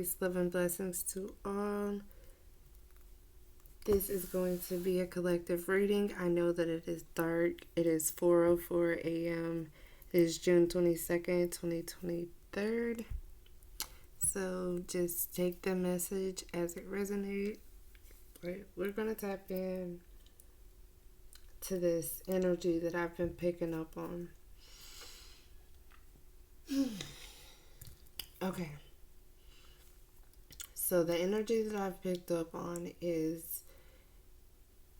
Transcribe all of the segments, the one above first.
Peace, love, and blessings to all. This is going to be a collective reading. I know that it is dark. It is 4:04 a.m. It is June 22nd, 2023. So just take the message as it resonates. We're going to tap in to this energy that I've been picking up on. Okay. So the energy that I've picked up on is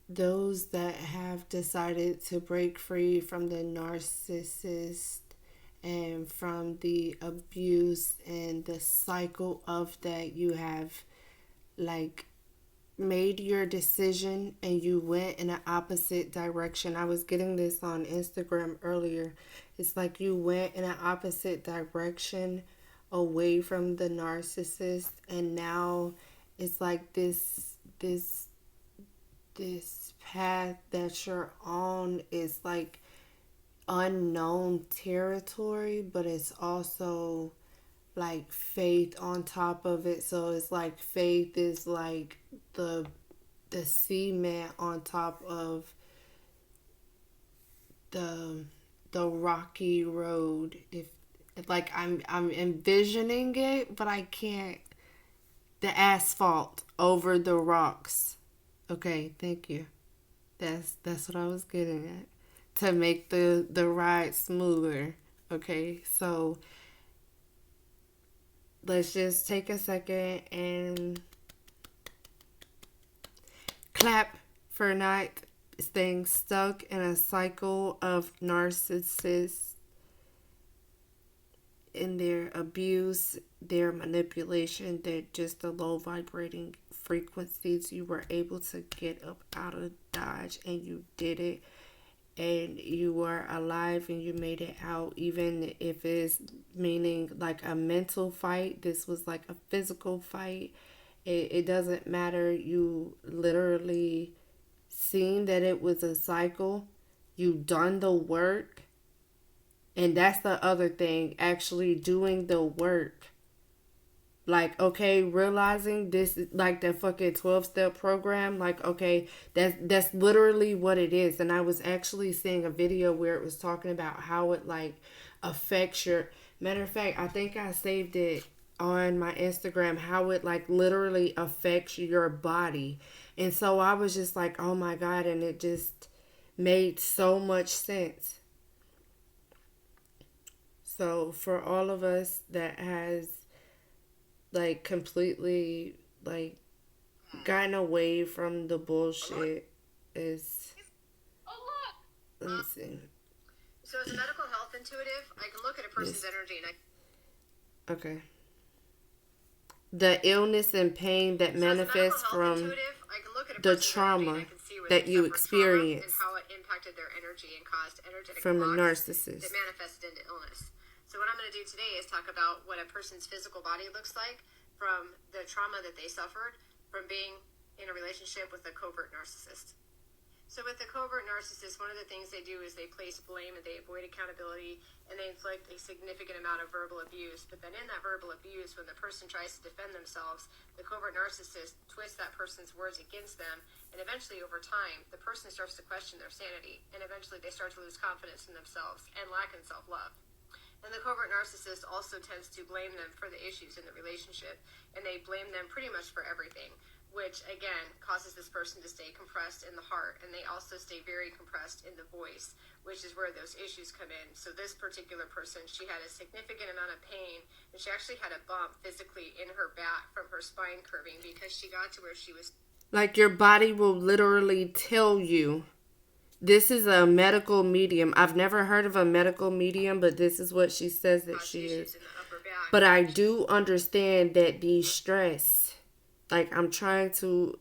those that have decided to break free from the narcissist and from the abuse and the cycle of that. You have made your decision and you went in an opposite direction. I was getting this on Instagram earlier. It's like you went in an opposite direction away from the narcissist, and now it's like this path that you're on is like unknown territory, but it's also like faith on top of it. So it's like faith is like the cement on top of the rocky road. If like I'm envisioning it, but I can't. The asphalt over the rocks. Okay, thank you. That's what I was getting at. To make the ride smoother. Okay, so let's just take a second and clap for not staying stuck in a cycle of narcissists in their abuse, their manipulation, they're just the low vibrating frequencies. You were able to get up out of Dodge and you did it, and you were alive and you made it out. Even if it's meaning like a mental fight, this was like a physical fight. It doesn't matter. You literally seen that it was a cycle. You done the work. And that's the other thing, actually doing the work. Like, okay, realizing this is like the fucking 12-step program. Like, okay, that's literally what it is. And I was actually seeing a video where it was talking about how it like affects your... Matter of fact, I think I saved it on my Instagram, how it like literally affects your body. And so I was just like, oh my God. And it just made so much sense. So for all of us that has like completely like gotten away from the bullshit is, let me see. So as a medical health intuitive, I can look at a person's energy and okay. The illness and pain that manifests from the trauma that you experience and how it impacted their energy and caused energetic from the blocks narcissist that manifested into illness. So what I'm going to do today is talk about what a person's physical body looks like from the trauma that they suffered from being in a relationship with a covert narcissist. So with the covert narcissist, one of the things they do is they place blame and they avoid accountability and they inflict a significant amount of verbal abuse. But then in that verbal abuse, when the person tries to defend themselves, the covert narcissist twists that person's words against them. And eventually over time, the person starts to question their sanity. And eventually they start to lose confidence in themselves and lack in self-love. And the covert narcissist also tends to blame them for the issues in the relationship. And they blame them pretty much for everything, which again causes this person to stay compressed in the heart, and they also stay very compressed in the voice, which is where those issues come in. So this particular person, she had a significant amount of pain, and she actually had a bump physically in her back from her spine curving because she got to where she was. Like your body will literally tell you. This is a medical medium. I've never heard of a medical medium, but this is what she says that she is. But I do understand that the stress, like I'm trying to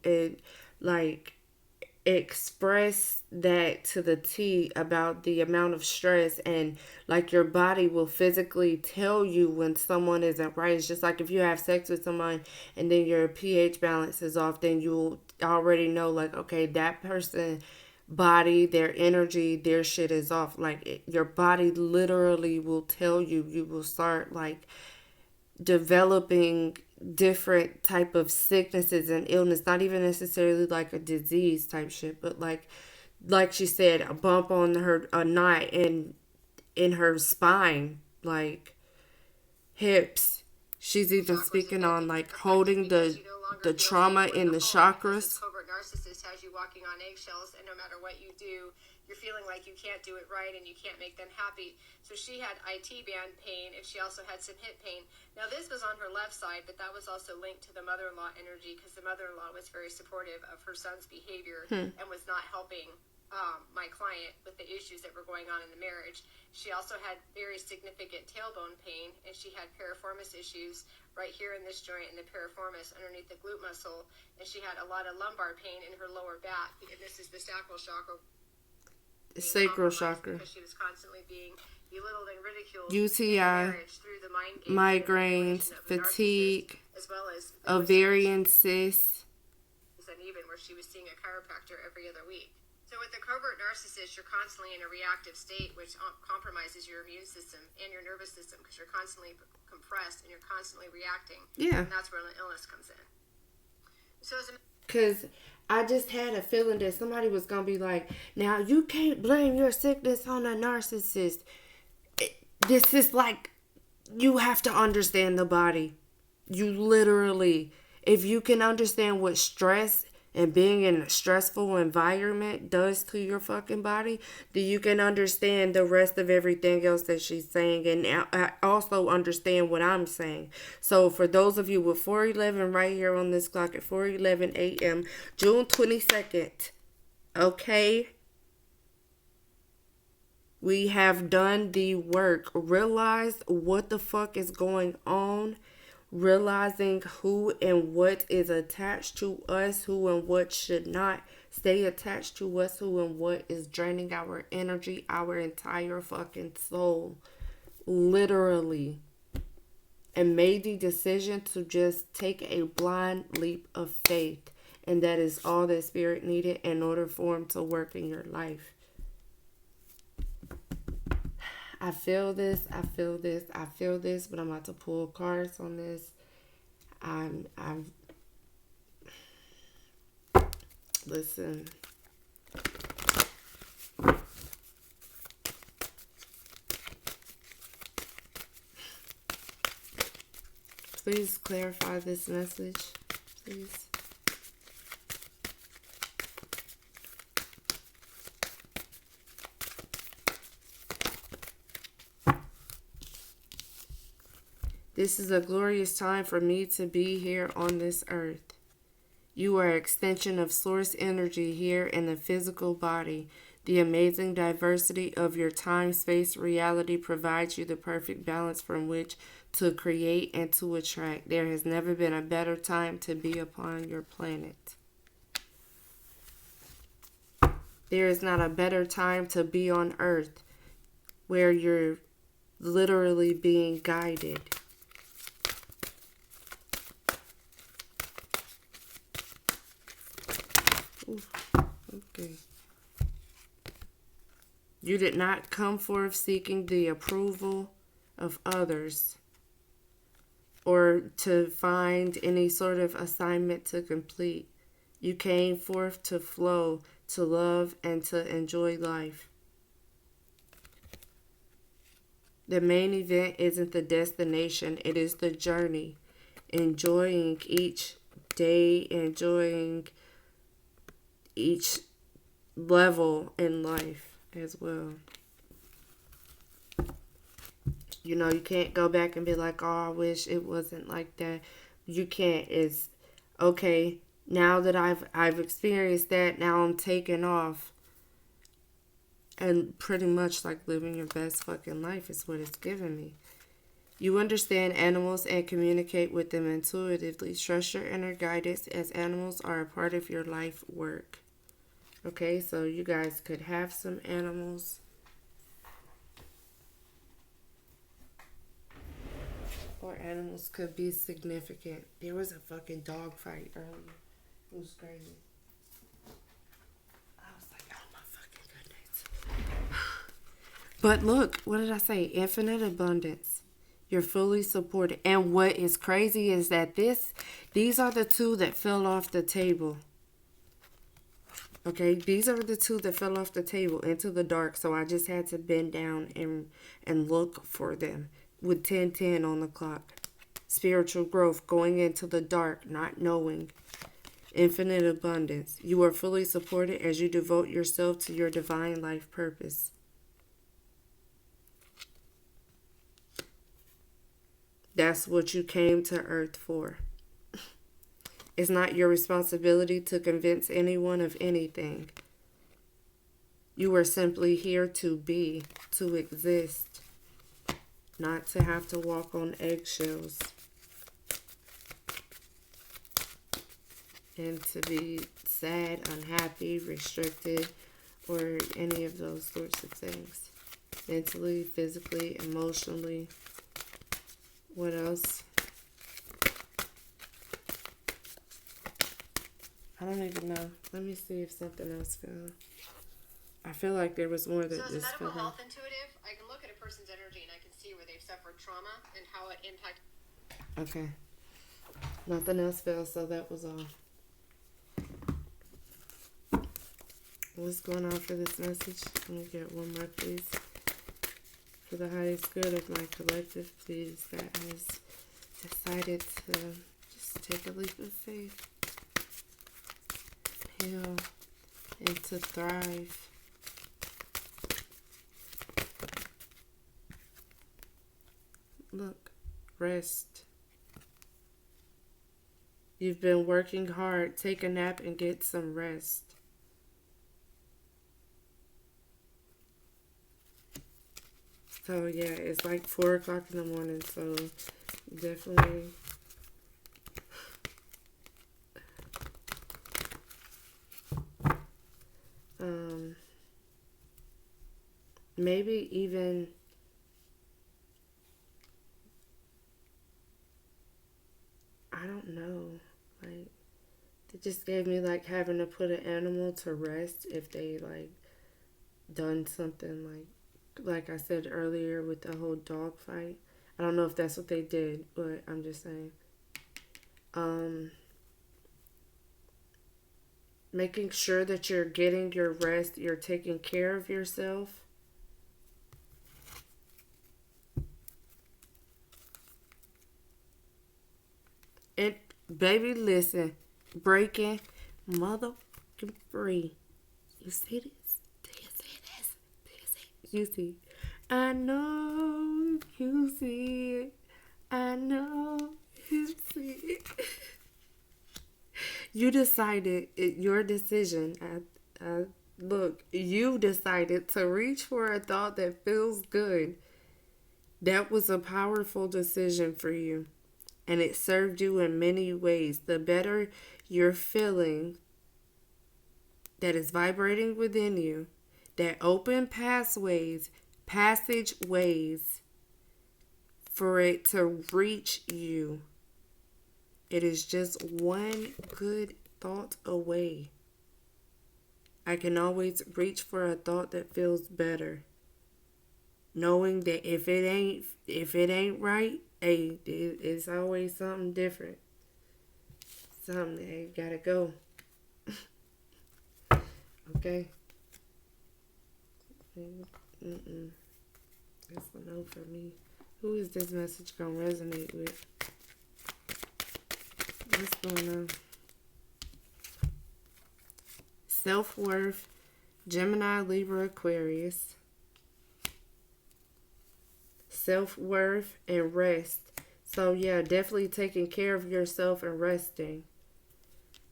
express that to the T about the amount of stress, and like your body will physically tell you when someone isn't right. It's just like if you have sex with someone and then your pH balance is off, then you'll already know like, okay, that person body, their energy, their shit is off. Like your body literally will tell you. You will start like developing different type of sicknesses and illness, not even necessarily like a disease type shit, but like she said, a bump on her, a knot in her spine, like hips. She's even speaking on like holding the trauma in the chakras. Covert narcissist has you walking on eggshells, and no matter what you do, you're feeling like you can't do it right and you can't make them happy. So she had IT band pain, and she also had some hip pain. Now this was on her left side, but that was also linked to the mother-in-law energy, because the mother-in-law was very supportive of her son's behavior and was not helping my client with the issues that were going on in the marriage. She also had very significant tailbone pain, and she had piriformis issues right here in this joint in the piriformis underneath the glute muscle, and she had a lot of lumbar pain in her lower back, and this is the sacral chakra. Sacral chakra. Because she was constantly being belittled and ridiculed. UTI, through the mind migraines, fatigue, as well as ovarian cysts. And even where she was seeing a chiropractor every other week. So with the covert narcissist, you're constantly in a reactive state, which compromises your immune system and your nervous system, because you're constantly compressed and you're constantly reacting. Yeah. And that's where the illness comes in. So as a Because I just had a feeling that somebody was going to be like, now you can't blame your sickness on a narcissist. This is like, you have to understand the body. You literally, if you can understand what stress and being in a stressful environment does to your fucking body, then you can understand the rest of everything else that she's saying, and I also understand what I'm saying. So for those of you with 411 right here on this clock at 4:11 a.m., June 22nd, okay? We have done the work. Realize what the fuck is going on. Realizing who and what is attached to us, who and what should not stay attached to us, who and what is draining our energy, our entire fucking soul. Literally. And made the decision to just take a blind leap of faith. And that is all that Spirit needed in order for him to work in your life. I feel this, but I'm about to pull cards on this. Listen. Please clarify this message, please. This is a glorious time for me to be here on this earth. You are an extension of source energy here in the physical body. The amazing diversity of your time-space reality provides you the perfect balance from which to create and to attract. There has never been a better time to be upon your planet. There is not a better time to be on earth where you're literally being guided. Okay. You did not come forth seeking the approval of others or to find any sort of assignment to complete. You came forth to flow, to love, and to enjoy life. The main event isn't the destination, it is the journey. Enjoying each day, enjoying each level in life as well. You know, you can't go back and be like, oh, I wish it wasn't like that. You can't. It's okay. Now that I've experienced that, now I'm taking off. And pretty much like living your best fucking life is what it's given me. You understand animals and communicate with them intuitively. Trust your inner guidance as animals are a part of your life work. Okay, so you guys could have some animals. Or animals could be significant. There was a fucking dog fight earlier. It was crazy. I was like, oh my fucking goodness. But look, what did I say? Infinite abundance. You're fully supported. And what is crazy is that these are the two that fell off the table. Okay, these are the two that fell off the table into the dark. So I just had to bend down and look for them with 10:10 on the clock. Spiritual growth, going into the dark, not knowing. Infinite abundance. You are fully supported as you devote yourself to your divine life purpose. That's what you came to earth for. It's not your responsibility to convince anyone of anything. You are simply here to be, to exist, not to have to walk on eggshells and to be sad, unhappy, restricted, or any of those sorts of things. Mentally, physically, emotionally. What else? I don't even know. Let me see if something else fell. I feel like there was more than So as a this. medical health intuitive, I can look at a person's energy and I can see where they've suffered trauma and how it impacted. Okay. Nothing else fell, so that was all. What's going on for this message? Let me get one more, please. For the highest good of my collective, please, that has decided to just take a leap of faith, heal, and to thrive. Look, rest. You've been working hard. Take a nap and get some rest. So yeah, it's like 4 o'clock in the morning, so definitely maybe even I don't know, like it just gave me like having to put an animal to rest if they like done something like I said earlier with the whole dog fight. I don't know if that's what they did, but I'm just saying. Making sure that you're getting your rest, you're taking care of yourself. And baby, listen, breaking motherfucking free. You see this? Do you see this? Do you see? You see? I know you see it. I know you see it. You decided, your decision. Look, you decided to reach for a thought that feels good. That was a powerful decision for you. And it served you in many ways. The better you're feeling that is vibrating within you, that open passageways for it to reach you. It is just one good thought away. I can always reach for a thought that feels better. Knowing that if it ain't right, hey, it's always something different. Something that gotta go. Okay? That's a no for me. Who is this message gonna resonate with? What's going on? Self-worth, Gemini, Libra, Aquarius. Self-worth and rest. So yeah, definitely taking care of yourself and resting.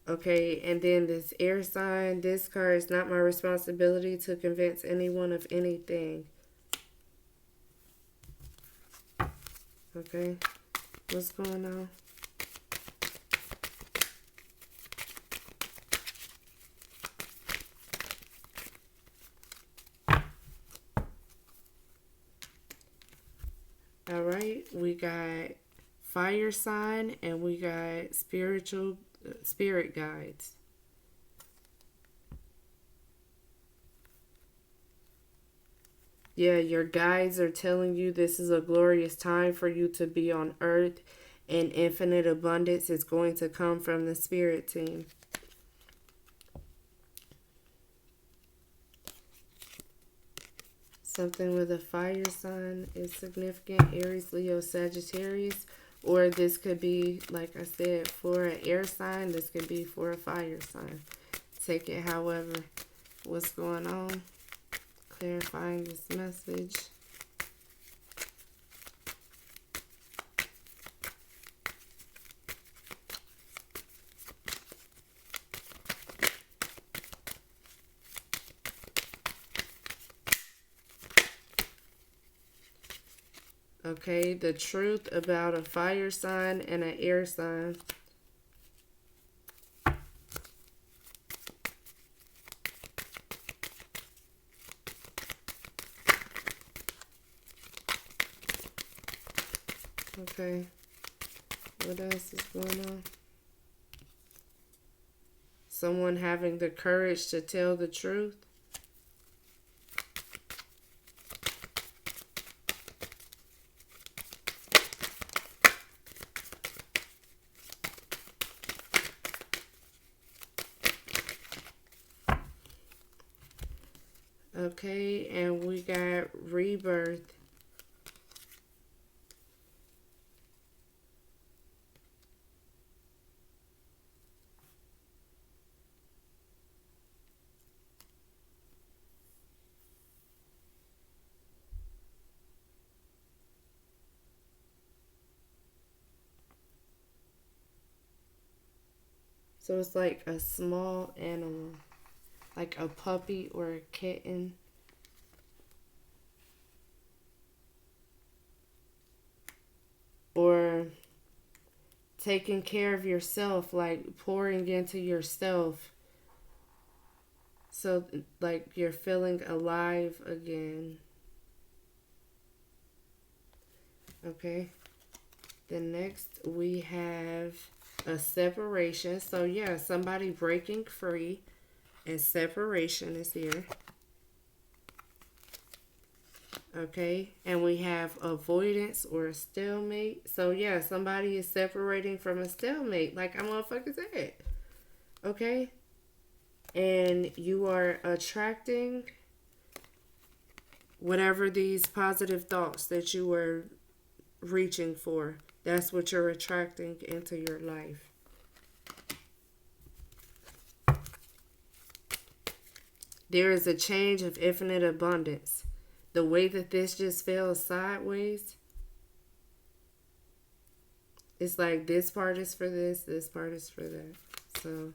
Okay, and then this air sign, this card is not my responsibility to convince anyone of anything. Okay, what's going on? All right, we got fire sign and we got spirit guides. Yeah, your guides are telling you this is a glorious time for you to be on earth, and infinite abundance is going to come from the spirit team. Something with a fire sign is significant: Aries, Leo, Sagittarius. Or this could be, like I said, for an air sign. This could be for a fire sign. Take it however. What's going on? Clarifying this message. Okay, the truth about a fire sign and an air sign. Okay, what else is going on? Someone having the courage to tell the truth. Okay, and we got rebirth. So it's like a small animal, like a puppy or a kitten. Or taking care of yourself, like pouring into yourself. So, like, you're feeling alive again. Okay. Then next we have a separation. So, yeah, somebody breaking free and separation is here. Okay. And we have avoidance or a stalemate. So, yeah, somebody is separating from a stalemate, like I motherfucking said. Okay. And you are attracting whatever these positive thoughts that you were reaching for. That's what you're attracting into your life. There is a change of infinite abundance. The way that this just fell sideways, it's like this part is for this part is for that. So,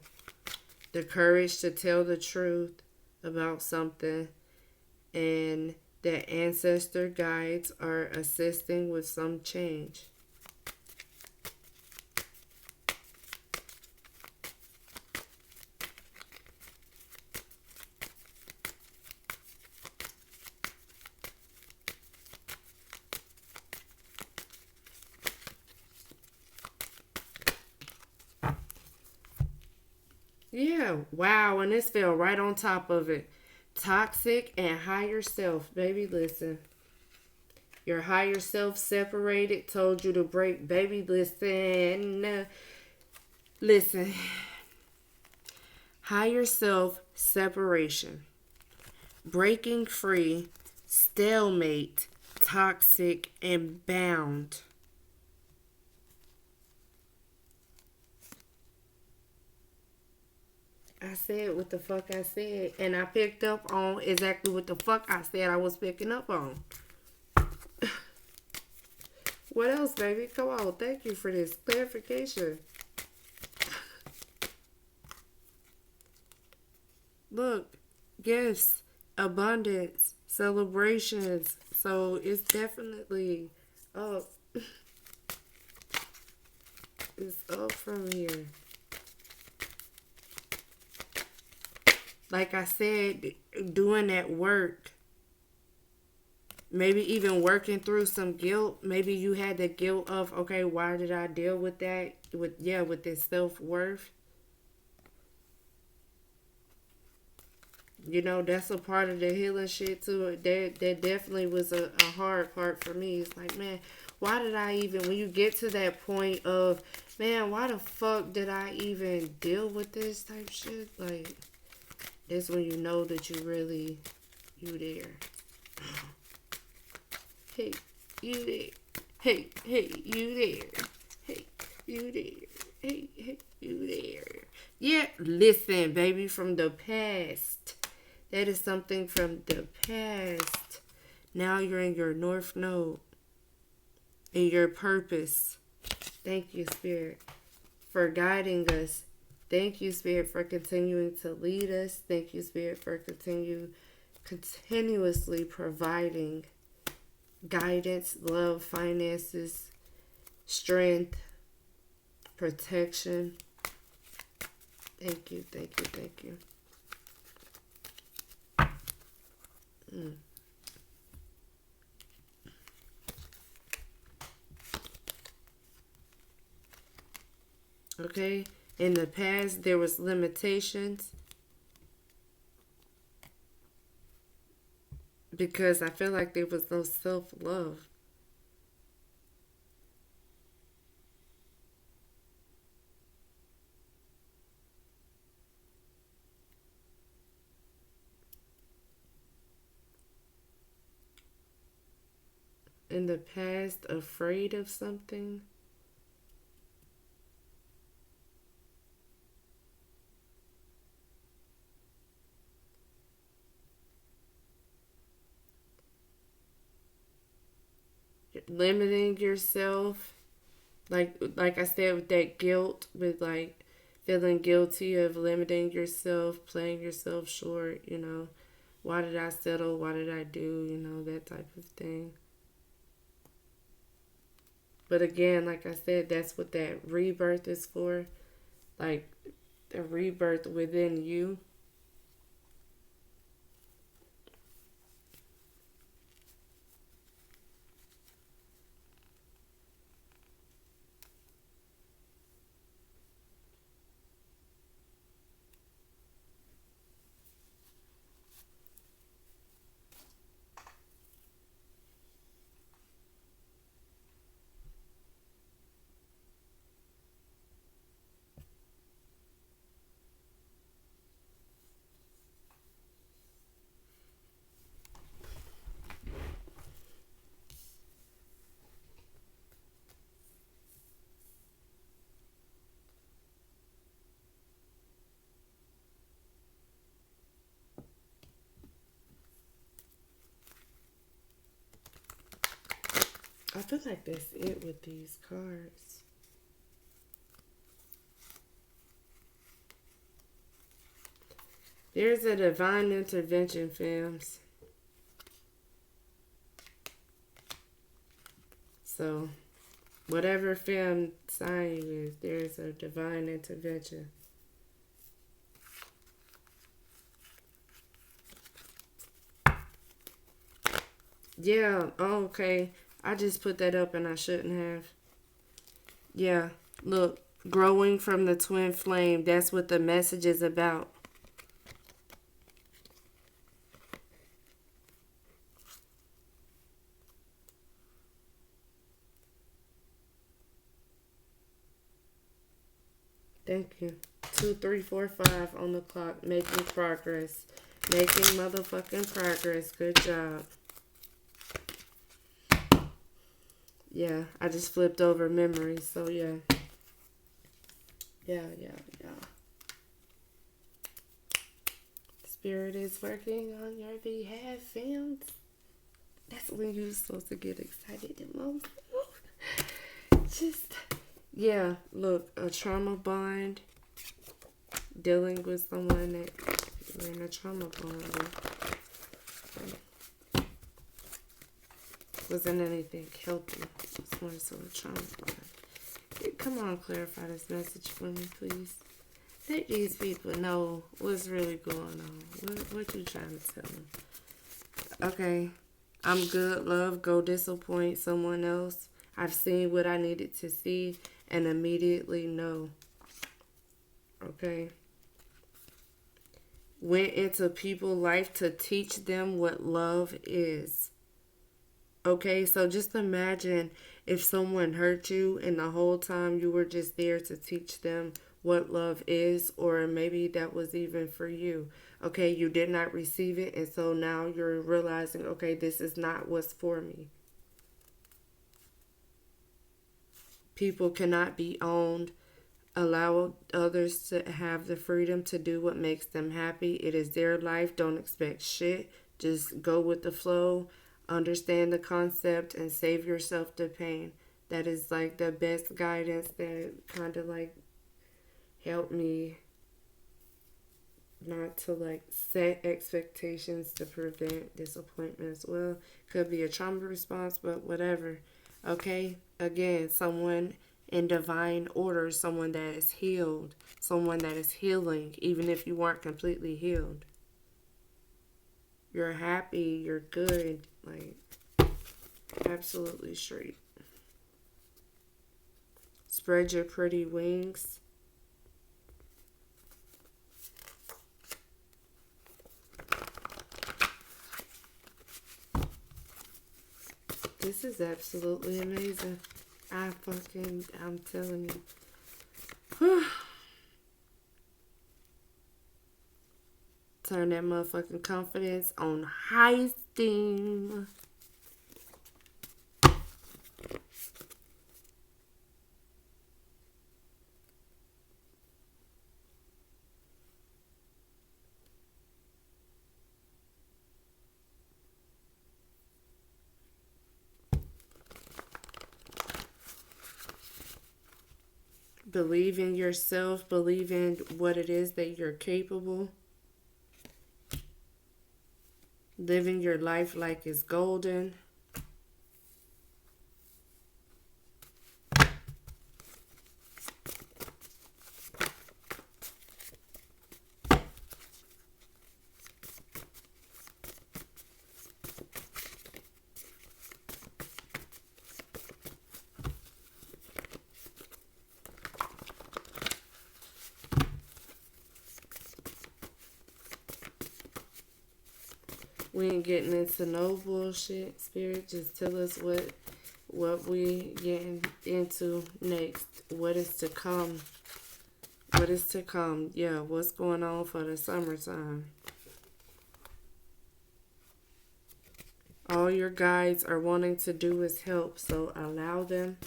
the courage to tell the truth about something, and that ancestor guides are assisting with some change. Yeah, wow, and this fell right on top of it. Toxic and higher self. Baby, listen. Your higher self separated, told you to break. Baby, listen. Listen. Higher self separation. Breaking free, stalemate, toxic, and bound. I said what the fuck I said, and I picked up on exactly what the fuck I said I was picking up on. What else, baby? Come on, thank you for this clarification. Look, gifts, abundance, celebrations. So it's definitely up. It's up from here. Like I said, doing that work. Maybe even working through some guilt. Maybe you had the guilt of, okay, why did I deal with that? With this self-worth. You know, that's a part of the healing shit too. That definitely was a hard part for me. It's like, man, why did I even, when you get to that point of, man, why the fuck did I even deal with this type shit? Like, that's when you know that you there. Hey, you there. Hey, you there. Hey, you there. Hey, you there. Yeah, listen, baby, from the past. That is something from the past. Now you're in your North Node. In your purpose. Thank you, Spirit, for guiding us. Thank you, Spirit, for continuing to lead us. Thank you, Spirit, for continuously providing guidance, love, finances, strength, protection. Thank you, thank you, thank you. Okay? In the past, there was limitations because I feel like there was no self-love. In the past, afraid of something. Limiting yourself. Like I said, with that guilt, with like feeling guilty of limiting yourself, playing yourself short, you know. Why did I settle? Why did I do? You know, that type of thing. But again, like I said, that's what that rebirth is for. Like the rebirth within you. I feel like that's it with these cards. There's a divine intervention, fams. So, whatever fam sign you is, there's a divine intervention. Yeah, oh, okay. I just put that up and I shouldn't have. Yeah, look, growing from the twin flame, that's what the message is about. Thank you. 2, 3, 4, 5 on the clock. Making progress. Making motherfucking progress. Good job. Yeah, I just flipped over memories, so yeah. Yeah. Spirit is working on your behalf, fam. That's when you're supposed to get excited the most. Just, yeah, look, a trauma bond. Dealing with someone that you're in a trauma bond with. Wasn't anything healthy. It's more so a trauma bond. Come on, clarify this message for me, please. Let these people know what's really going on. What you trying to tell them? Okay, I'm good, love. Go disappoint someone else. I've seen what I needed to see and immediately know. Okay. went into people's life to teach them what love is. Okay, so just imagine if someone hurt you and the whole time you were just there to teach them what love is, or maybe that was even for you. Okay, you did not receive it, and so now you're realizing, okay, this is not what's for me. People cannot be owned. Allow others to have the freedom to do what makes them happy. It is their life. Don't expect shit. Just go with the flow. Understand the concept and save yourself the pain. That is like the best guidance that kind of like helped me not to like set expectations to prevent disappointment as well. Could be a trauma response, but whatever. Okay? Again, someone in divine order, someone that is healed, someone that is healing, even if you weren't completely healed. You're happy, you're good, like absolutely straight. Spread your pretty wings. This is absolutely amazing. I'm telling you. Turn that motherfucking confidence on high steam. Believe in yourself. Believe in what it is that you're capable. Living your life like it's golden. We ain't getting into no bullshit, Spirit. Just tell us what we getting into next. What is to come? What is to come? Yeah, what's going on for the summertime? All your guides are wanting to do is help, so allow them.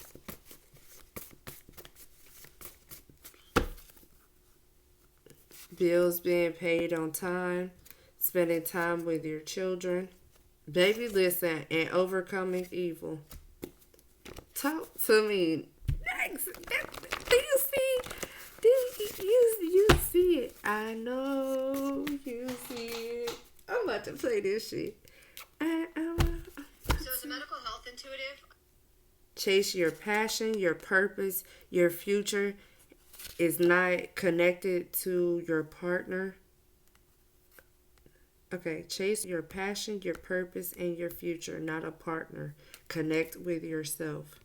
Bills being paid on time. Spending time with your children. Baby, listen, and overcoming evil. Talk to me. Next. Do you see? You see it? I know you see it. I'm about to play this shit. So is a medical health intuitive? Chase your passion, your purpose, your future is not connected to your partner. Okay, chase your passion, your purpose, and your future, not a partner. Connect with yourself.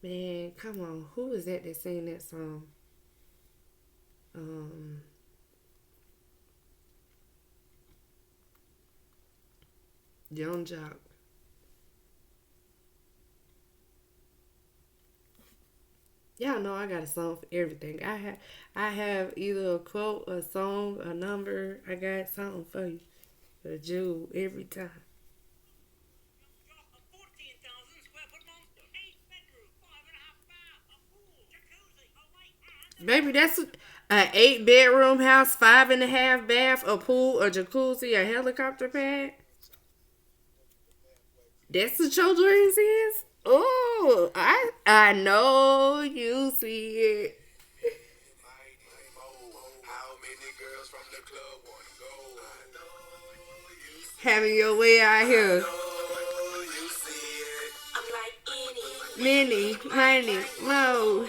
Man, come on. Who is that sang that song? Young Jock. Y'all know I got a song for everything. I have either a quote, a song, a number. I got something for you. A jewel every time. Baby, that's an 8-bedroom house, 5.5 bath, a pool, a jacuzzi, a helicopter pad. That's what your dreams is? Oh, I know you see it. Having your way out here. Many, honey, mo.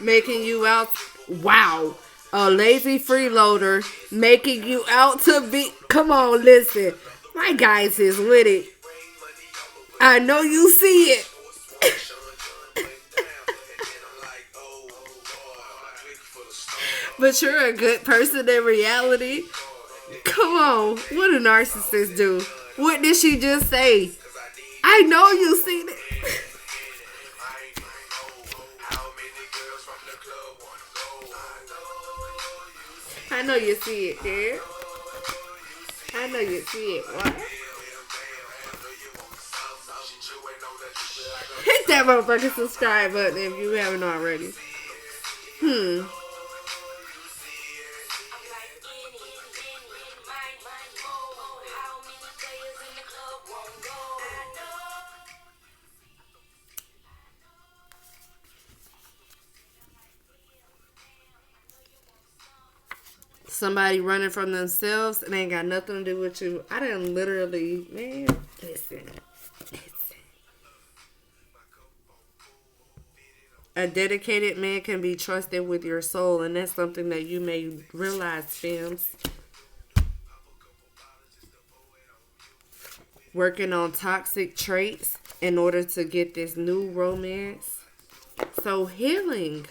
Making you out. Wow. A lazy freeloader making you out to be. Come on, listen. My guys is with it. I know you see it. But you're a good person in reality. Come on. What do narcissists do? What did she just say? I know you seen it. I know you see it, dude. I know you see it. What? Hit that motherfucking subscribe button if you haven't already. Somebody running from themselves, it ain't got nothing to do with you. I didn't literally, man, listen. A dedicated man can be trusted with your soul, and that's something that you may realize, films. Working on toxic traits in order to get this new romance. So healing.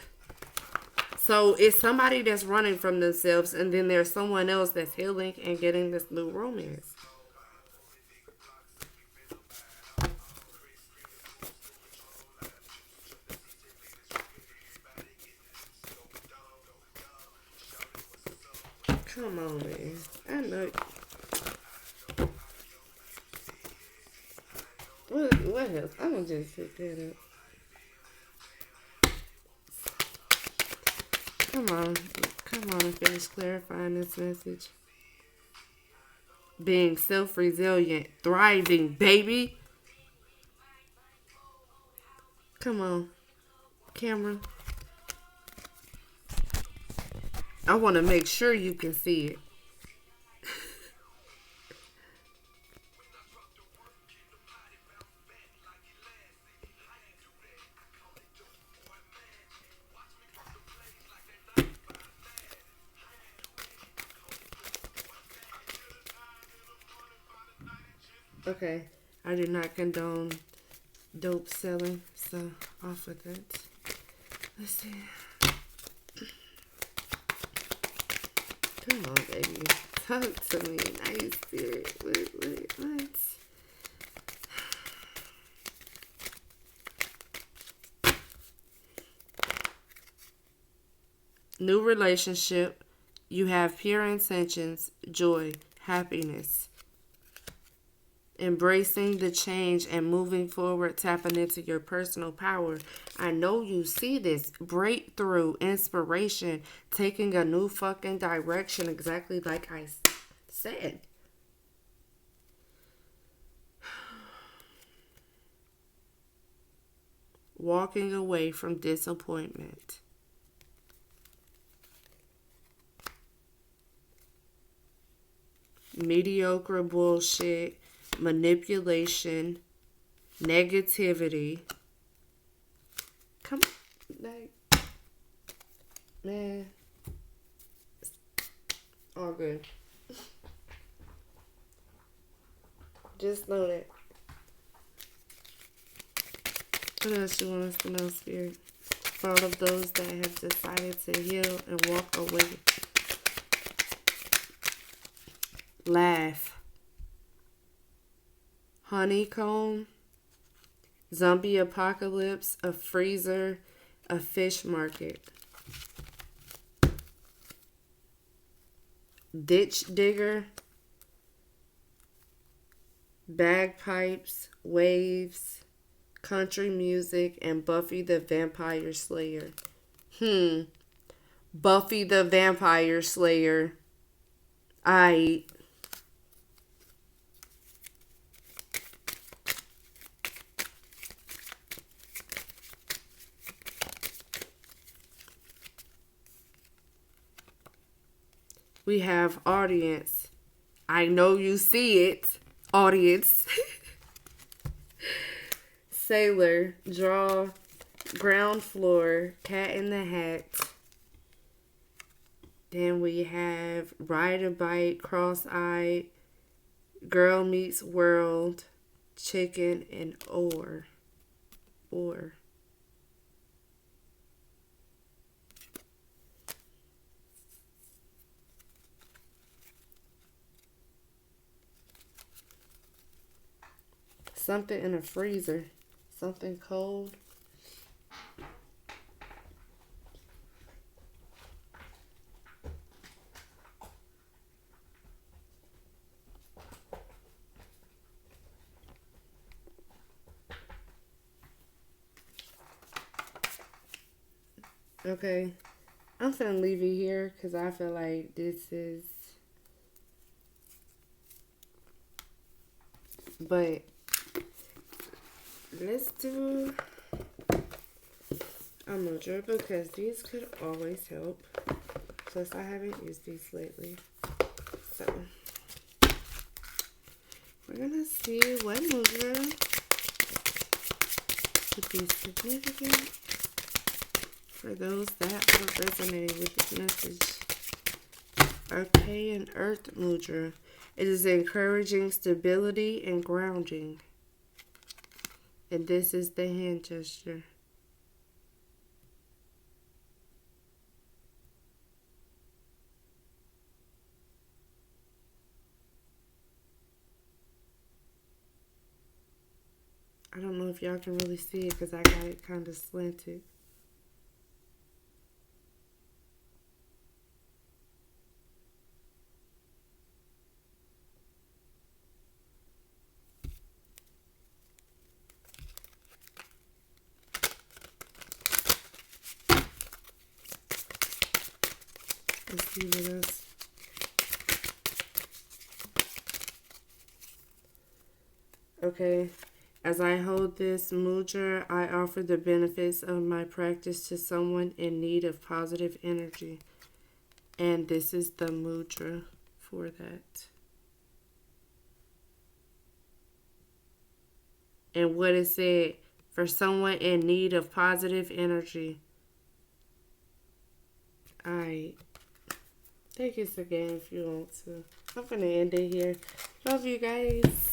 So it's somebody that's running from themselves, and then there's someone else that's healing and getting this new romance. Come on, man. I know. What else? I'm gonna just pick that up. Come on and finish clarifying this message. Being self-resilient, thriving, baby. Come on, camera. I want to make sure you can see it. Okay, I do not condone dope selling, so off with that. Let's see. Come on, baby. Talk to me. Nice spirit. What? New relationship. You have pure intentions, joy, happiness. Embracing the change and moving forward, tapping into your personal power. I know you see this. Breakthrough, inspiration, taking a new fucking direction, exactly like I said. Walking away from disappointment. Mediocre bullshit. Manipulation, negativity. Come on, like, man, all good. Just know that. What else you want us to know, Spirit? For all of those that have decided to heal and walk away. Laugh. Honeycomb, zombie apocalypse, a freezer, a fish market. Ditch digger, bagpipes, waves, country music, and Buffy the Vampire Slayer. Buffy the Vampire Slayer. We have audience. I know you see it. Audience. Sailor. Draw. Ground floor. Cat in the Hat. Then we have ride a bike, cross-eyed, girl meets world, chicken, and or. Or. Something in a freezer. Something cold. Okay. I'm gonna leave it here because I feel like this is. But let's do a mudra because these could always help. Plus, I haven't used these lately. So, we're gonna see what mudra would be significant for those that are resonating with this message. Archean Earth Mudra. It is encouraging stability and grounding. And this is the hand gesture. I don't know if y'all can really see it because I got it kind of slanted. Let's see what else. Okay. As I hold this mudra, I offer the benefits of my practice to someone in need of positive energy. And this is the mudra for that. And what it said, for someone in need of positive energy. Alright. Take this again if you want to. I'm going to end it here. Love you guys.